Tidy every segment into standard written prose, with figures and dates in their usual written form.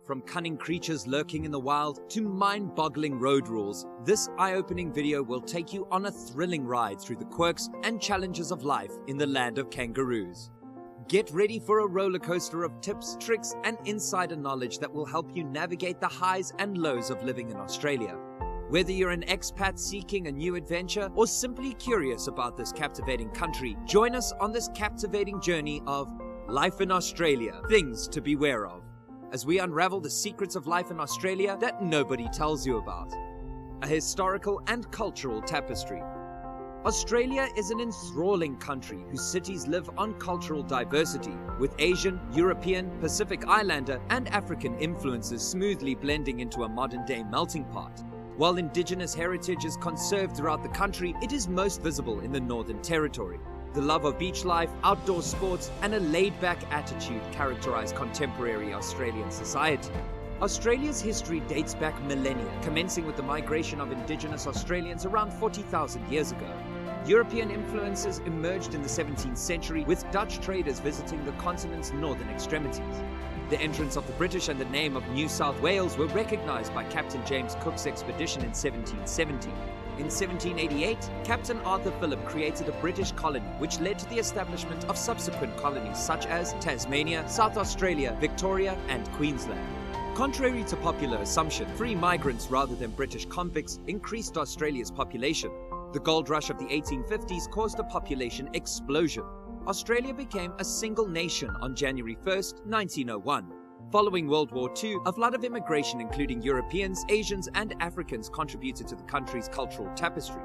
From cunning creatures lurking in the wild to mind-boggling road rules, this eye-opening video will take you on a thrilling ride through the quirks and challenges of life in the land of kangaroos. Get ready for a roller coaster of tips, tricks, and insider knowledge that will help you navigate the highs and lows of living in Australia. Whether you're an expat seeking a new adventure or simply curious about this captivating country, join us on this captivating journey of life in Australia, things to beware of, as we unravel the secrets of life in Australia that nobody tells you about. A historical and cultural tapestry. Australia is an enthralling country whose cities live on cultural diversity, with Asian, European, Pacific Islander, and African influences smoothly blending into a modern-day melting pot. While Indigenous heritage is conserved throughout the country, it is most visible in the Northern Territory. The love of beach life, outdoor sports, and a laid-back attitude characterize contemporary Australian society. Australia's history dates back millennia, commencing with the migration of Indigenous Australians around 40,000 years ago. European influences emerged in the 17th century, with Dutch traders visiting the continent's northern extremities. The entrance of the British and the name of New South Wales were recognized by Captain James Cook's expedition in 1770. In 1788, Captain Arthur Phillip created a British colony, which led to the establishment of subsequent colonies such as Tasmania, South Australia, Victoria, and Queensland. Contrary to popular assumption, free migrants rather than British convicts increased Australia's population. The gold rush of the 1850s caused a population explosion. Australia became a single nation on January 1st, 1901. Following World War II, a flood of immigration including Europeans, Asians, and Africans contributed to the country's cultural tapestry.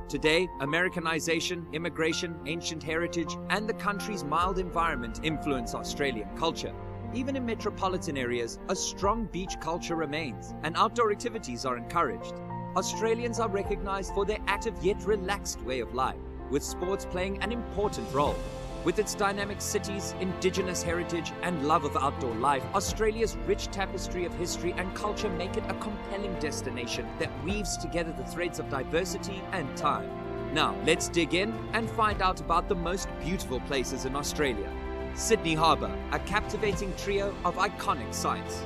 Today, Americanization, immigration, ancient heritage, and the country's mild environment influence Australian culture. Even in metropolitan areas, a strong beach culture remains, and outdoor activities are encouraged. Australians are recognized for their active yet relaxed way of life, with sports playing an important role. With its dynamic cities, Indigenous heritage, and love of outdoor life, Australia's rich tapestry of history and culture make it a compelling destination that weaves together the threads of diversity and time. Now, let's dig in and find out about the most beautiful places in Australia. Sydney Harbour, a captivating trio of iconic sites.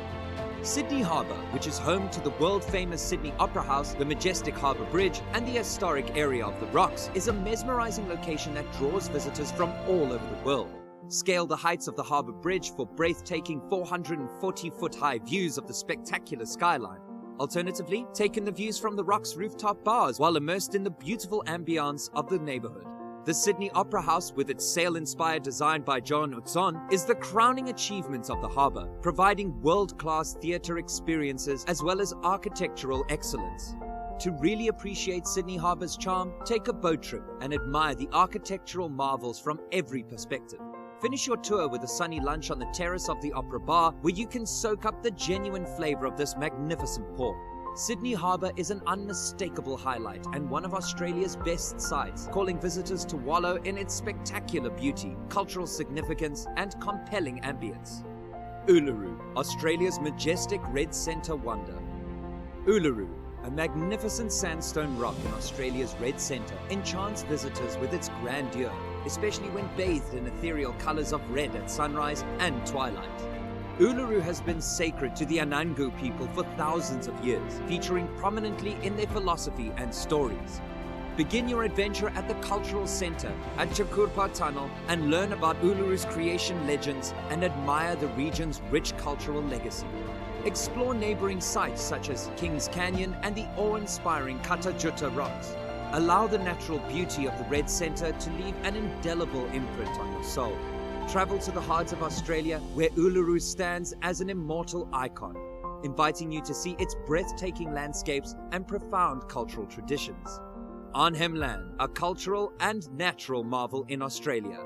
Sydney Harbour, which is home to the world-famous Sydney Opera House, the majestic Harbour Bridge, and the historic area of the Rocks, is a mesmerizing location that draws visitors from all over the world. Scale the heights of the Harbour Bridge for breathtaking 440-foot-high views of the spectacular skyline. Alternatively, take in the views from the Rocks rooftop bars while immersed in the beautiful ambience of the neighbourhood. The Sydney Opera House, with its sail-inspired design by John Utzon, is the crowning achievement of the harbour, providing world-class theatre experiences as well as architectural excellence. To really appreciate Sydney Harbour's charm, take a boat trip and admire the architectural marvels from every perspective. Finish your tour with a sunny lunch on the terrace of the Opera Bar, where you can soak up the genuine flavour of this magnificent port. Sydney Harbour is an unmistakable highlight and one of Australia's best sights, calling visitors to wallow in its spectacular beauty, cultural significance, and compelling ambience. Uluru, Australia's majestic red centre wonder. Uluru, a magnificent sandstone rock in Australia's red centre, enchants visitors with its grandeur, especially when bathed in ethereal colours of red at sunrise and twilight. Uluru has been sacred to the Anangu people for thousands of years, featuring prominently in their philosophy and stories. Begin your adventure at the Cultural Centre at Chakurpa Tunnel and learn about Uluru's creation legends and admire the region's rich cultural legacy. Explore neighbouring sites such as Kings Canyon and the awe-inspiring Kata Rocks. Allow the natural beauty of the Red Centre to leave an indelible imprint on your soul. Travel to the heart of Australia, where Uluru stands as an immortal icon, inviting you to see its breathtaking landscapes and profound cultural traditions. Arnhem Land, a cultural and natural marvel in Australia.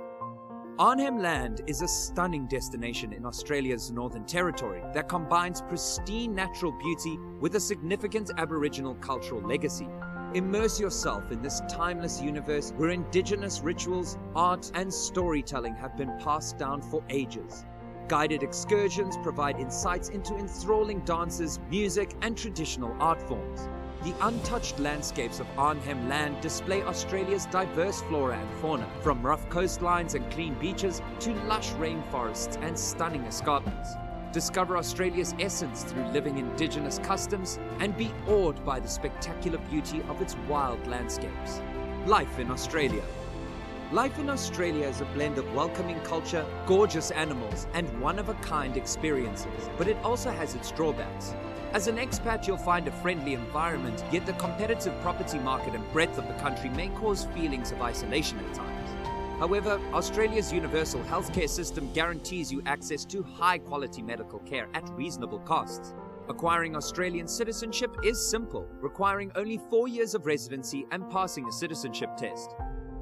Arnhem Land is a stunning destination in Australia's Northern Territory that combines pristine natural beauty with a significant Aboriginal cultural legacy. Immerse yourself in this timeless universe where Indigenous rituals, art, and storytelling have been passed down for ages. Guided excursions provide insights into enthralling dances, music, and traditional art forms. The untouched landscapes of Arnhem Land display Australia's diverse flora and fauna, from rough coastlines and clean beaches to lush rainforests and stunning escarpments. discover Australia's essence through living Indigenous customs, and be awed by the spectacular beauty of its wild landscapes. Life in Australia. Life in Australia is a blend of welcoming culture, gorgeous animals, and one-of-a-kind experiences, but it also has its drawbacks. As an expat, you'll find a friendly environment, yet the competitive property market and breadth of the country may cause feelings of isolation at times. However, Australia's universal healthcare system guarantees you access to high-quality medical care at reasonable costs. Acquiring Australian citizenship is simple, requiring only 4 years of residency and passing a citizenship test.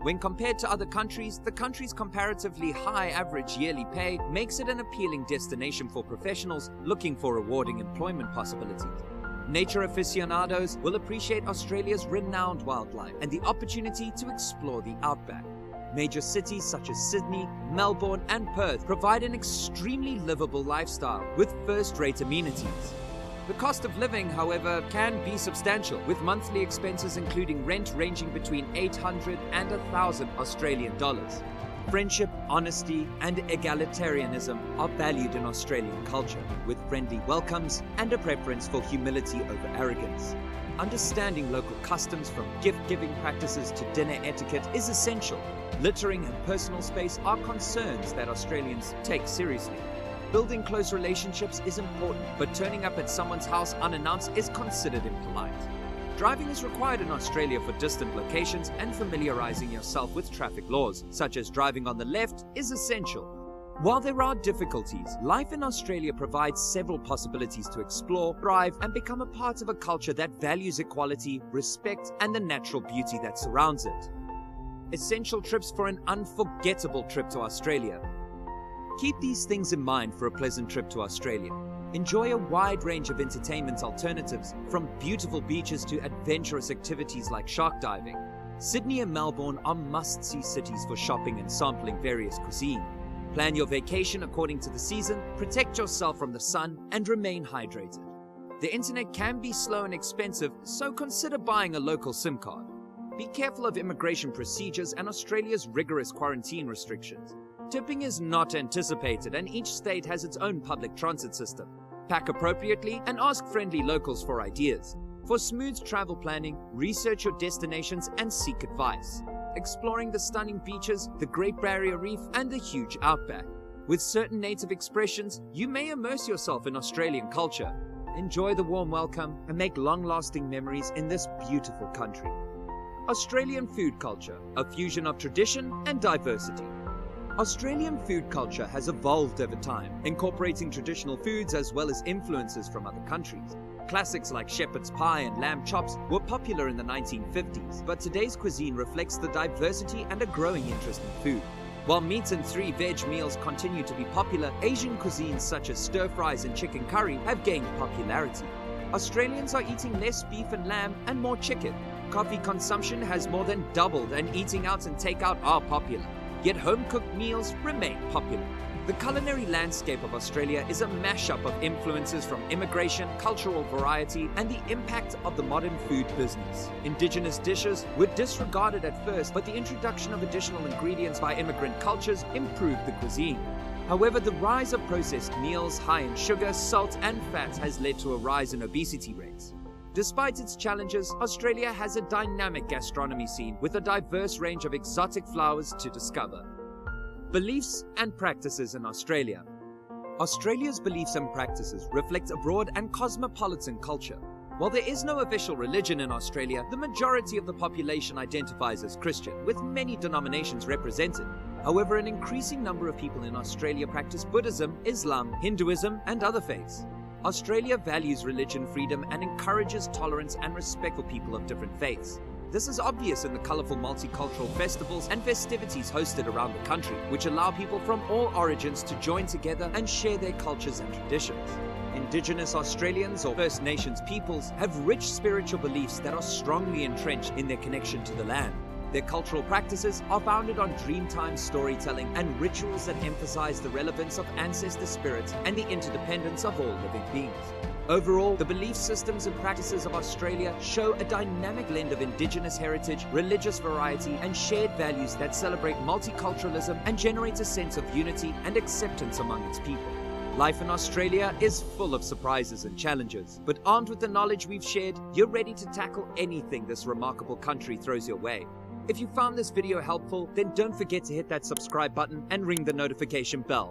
When compared to other countries, the country's comparatively high average yearly pay makes it an appealing destination for professionals looking for rewarding employment possibilities. Nature aficionados will appreciate Australia's renowned wildlife and the opportunity to explore the outback. Major cities such as Sydney, Melbourne, and Perth provide an extremely livable lifestyle with first-rate amenities. The cost of living, however, can be substantial, with monthly expenses including rent ranging between 800 and 1,000 Australian dollars. Friendship, honesty, and egalitarianism are valued in Australian culture, with friendly welcomes and a preference for humility over arrogance. Understanding local customs, from gift-giving practices to dinner etiquette, is essential. Littering and personal space are concerns that Australians take seriously. Building close relationships is important, but turning up at someone's house unannounced is considered impolite. Driving is required in Australia for distant locations, and familiarizing yourself with traffic laws, such as driving on the left, is essential. While there are difficulties, life in Australia provides several possibilities to explore, thrive, and become a part of a culture that values equality, respect, and the natural beauty that surrounds it. Essential trips for an unforgettable trip to Australia. Keep these things in mind for a pleasant trip to Australia. Enjoy a wide range of entertainment alternatives, from beautiful beaches to adventurous activities like shark diving. Sydney and Melbourne are must-see cities for shopping and sampling various cuisine. Plan your vacation according to the season, protect yourself from the sun, and remain hydrated. The internet can be slow and expensive, so consider buying a local SIM card. Be careful of immigration procedures and Australia's rigorous quarantine restrictions. Tipping is not anticipated, and each state has its own public transit system. Pack appropriately and ask friendly locals for ideas. For smooth travel planning, research your destinations and seek advice. Exploring the stunning beaches, the Great Barrier Reef, and the huge outback. With certain native expressions, you may immerse yourself in Australian culture. Enjoy the warm welcome and make long-lasting memories in this beautiful country. Australian food culture, a fusion of tradition and diversity. Australian food culture has evolved over time, incorporating traditional foods as well as influences from other countries. Classics like shepherd's pie and lamb chops were popular in the 1950s, but today's cuisine reflects the diversity and a growing interest in food. While meat and 3-veg meals continue to be popular, Asian cuisines such as stir-fries and chicken curry have gained popularity. Australians are eating less beef and lamb and more chicken. Coffee consumption has more than doubled, and eating out and takeout are popular. Yet home-cooked meals remain popular. The culinary landscape of Australia is a mashup of influences from immigration, cultural variety, and the impact of the modern food business. Indigenous dishes were disregarded at first, but the introduction of additional ingredients by immigrant cultures improved the cuisine. However, the rise of processed meals high in sugar, salt, and fat has led to a rise in obesity rates. Despite its challenges, Australia has a dynamic gastronomy scene with a diverse range of exotic flowers to discover. Beliefs and practices in Australia. Australia's beliefs and practices reflect a broad and cosmopolitan culture. While there is no official religion in Australia, the majority of the population identifies as Christian, with many denominations represented. However, an increasing number of people in Australia practice Buddhism, Islam, Hinduism, and other faiths. Australia values religion freedom and encourages tolerance and respect for people of different faiths. This is obvious in the colourful multicultural festivals and festivities hosted around the country, which allow people from all origins to join together and share their cultures and traditions. Indigenous Australians, or First Nations peoples, have rich spiritual beliefs that are strongly entrenched in their connection to the land. Their cultural practices are founded on dreamtime storytelling and rituals that emphasize the relevance of ancestor spirits and the interdependence of all living beings. Overall, the belief systems and practices of Australia show a dynamic blend of Indigenous heritage, religious variety, and shared values that celebrate multiculturalism and generate a sense of unity and acceptance among its people. Life in Australia is full of surprises and challenges, but armed with the knowledge we've shared, you're ready to tackle anything this remarkable country throws your way. If you found this video helpful, then don't forget to hit that subscribe button and ring the notification bell.